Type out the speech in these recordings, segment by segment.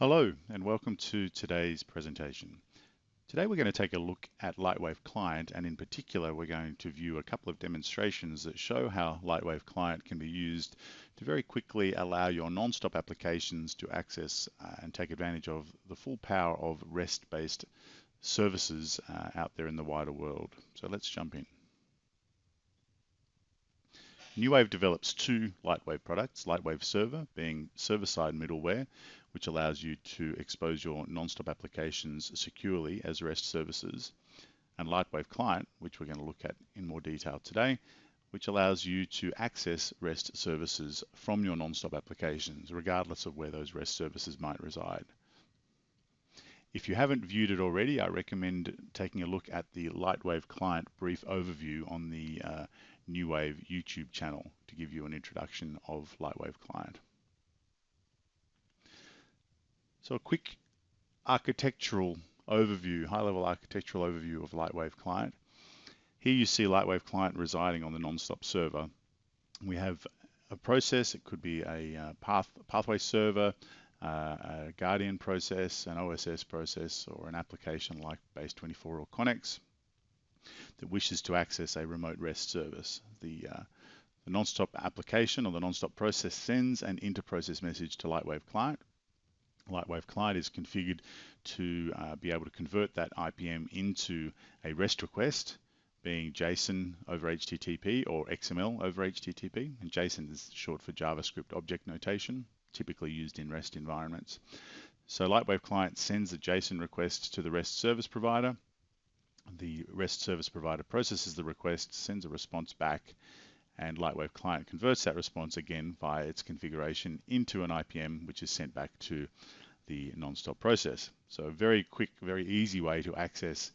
Hello and welcome to today's presentation. Today we're going to take a look at LightWave Client, and in particular we're going to view a couple of demonstrations that show how LightWave Client can be used to very quickly allow your NonStop applications to access and take advantage of the full power of REST-based services out there in the wider world. So let's jump in. NuWave develops two LightWave products, LightWave Server being server-side middleware, which allows you to expose your NonStop applications securely as REST services, and LightWave Client, which we're going to look at in more detail today, which allows you to access REST services from your NonStop applications, regardless of where those REST services might reside. If you haven't viewed it already, I recommend taking a look at the LightWave Client Brief Overview on the NuWave YouTube channel to give you an introduction of LightWave Client. So a quick architectural overview, high-level architectural overview of LightWave Client. Here you see LightWave Client residing on the NonStop server. We have a process, it could be a pathway server, a Guardian process, an OSS process, or an application like Base24 or Connex that wishes to access a remote REST service. The NonStop application or the NonStop process sends an inter-process message to LightWave Client. LightWave Client is configured to be able to convert that IPM into a REST request, being JSON over HTTP or XML over HTTP. And JSON is short for JavaScript object notation, typically used in REST environments. So LightWave Client sends a JSON request to the REST service provider. The REST service provider processes the request, sends a response back, and LightWave Client converts that response again via its configuration into an IPM, which is sent back to the NonStop process. So a very quick, very easy way to access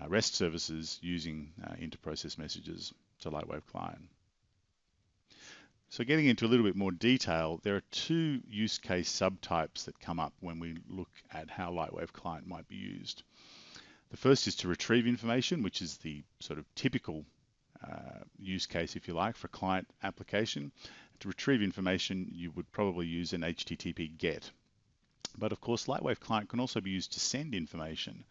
REST services using inter-process messages to LightWave Client. So getting into a little bit more detail, there are two use case subtypes that come up when we look at how LightWave Client might be used. The first is to retrieve information, which is the sort of typical use case, if you like, for client application. To retrieve information, you would probably use an HTTP GET. But of course, LightWave Client can also be used to send information,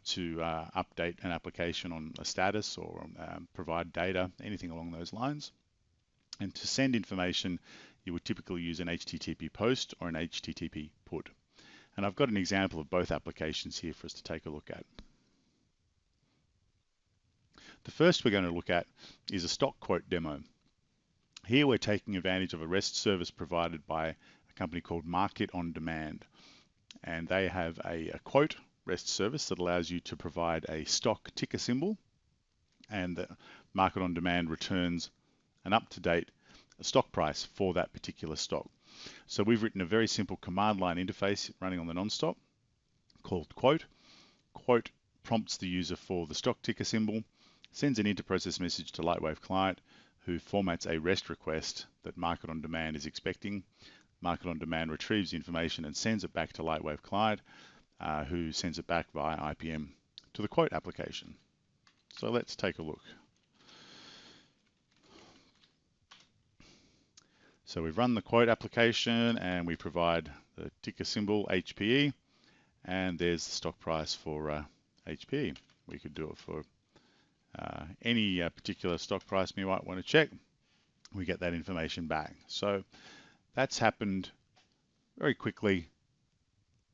to update an application on a status or provide data, anything along those lines. And to send information, you would typically use an HTTP post or an HTTP put. And I've got an example of both applications here for us to take a look at. The first we're going to look at is a stock quote demo. Here we're taking advantage of a REST service provided by a company called Market on Demand. And they have a quote REST service that allows you to provide a stock ticker symbol, and the Market on Demand returns an up-to-date stock price for that particular stock. So we've written a very simple command line interface running on the NonStop called quote. Quote prompts the user for the stock ticker symbol, sends an inter-process message to LightWave Client, who formats a REST request that Market on Demand is expecting. Market on Demand retrieves information and sends it back to LightWave Client, who sends it back via IPM to the quote application. So let's take a look. So we've run the quote application and we provide the ticker symbol HPE, and there's the stock price for HPE. We could do it for any particular stock price we might want to check. We get that information back. So that's happened very quickly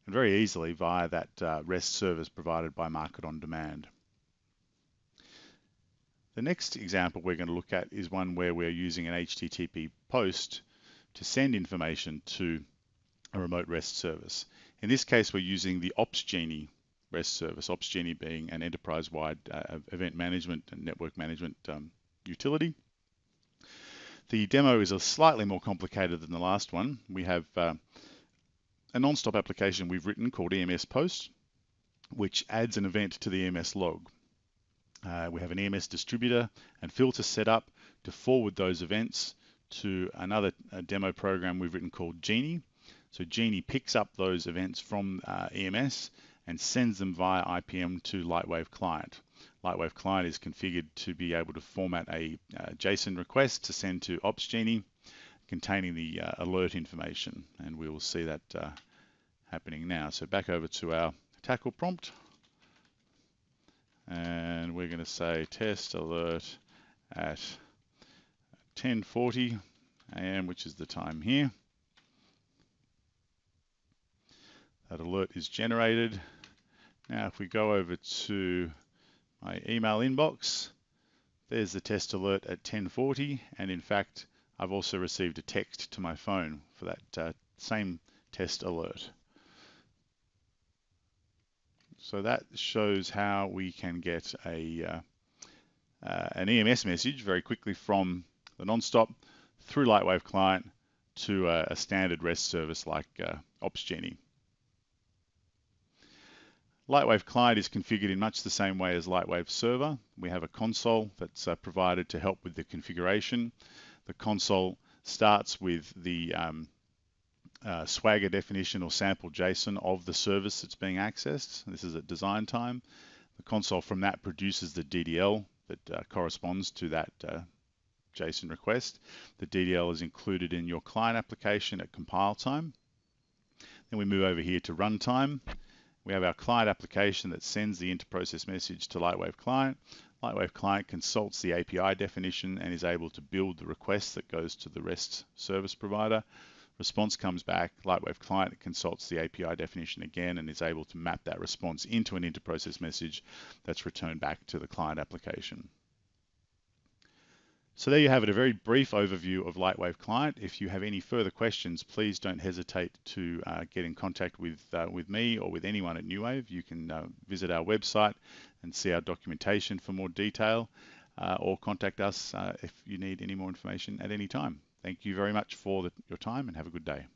and very easily via that REST service provided by Market on Demand. The next example we're going to look at is one where we're using an HTTP post to send information to a remote REST service. In this case, we're using the OpsGenie REST service, OpsGenie being an enterprise-wide event management and network management utility. The demo is slightly more complicated than the last one. We have a NonStop application we've written called EMS Post, which adds an event to the EMS log. We have an EMS distributor and filter set up to forward those events to another demo program we've written called Genie. So Genie picks up those events from EMS and sends them via IPM to LightWave Client. LightWave Client is configured to be able to format a JSON request to send to OpsGenie containing the alert information, and we will see that happening now. So back over to our tackle prompt, and we're going to say test alert at 10:40 a.m., which is the time here. That alert is generated. Now if we go over to my email inbox, there's the test alert at 10:40, and in fact I've also received a text to my phone for that same test alert. So that shows how we can get an EMS message very quickly from the NonStop through LightWave Client to a standard REST service like OpsGenie. LightWave Client is configured in much the same way as LightWave Server. We have a console that's provided to help with the configuration. The console starts with the Swagger definition or sample JSON of the service that's being accessed. This is at design time. The console from that produces the DDL that corresponds to that JSON request. The DDL is included in your client application at compile time. Then we move over here to runtime. We have our client application that sends the interprocess message to LightWave Client. LightWave Client consults the API definition and is able to build the request that goes to the REST service provider. Response comes back, LightWave Client consults the API definition again and is able to map that response into an interprocess message that's returned back to the client application. So there you have it, a very brief overview of LightWave Client. If you have any further questions, please don't hesitate to get in contact with me or with anyone at NuWave. You can visit our website and see our documentation for more detail, or contact us if you need any more information at any time. Thank you very much for your time, and have a good day.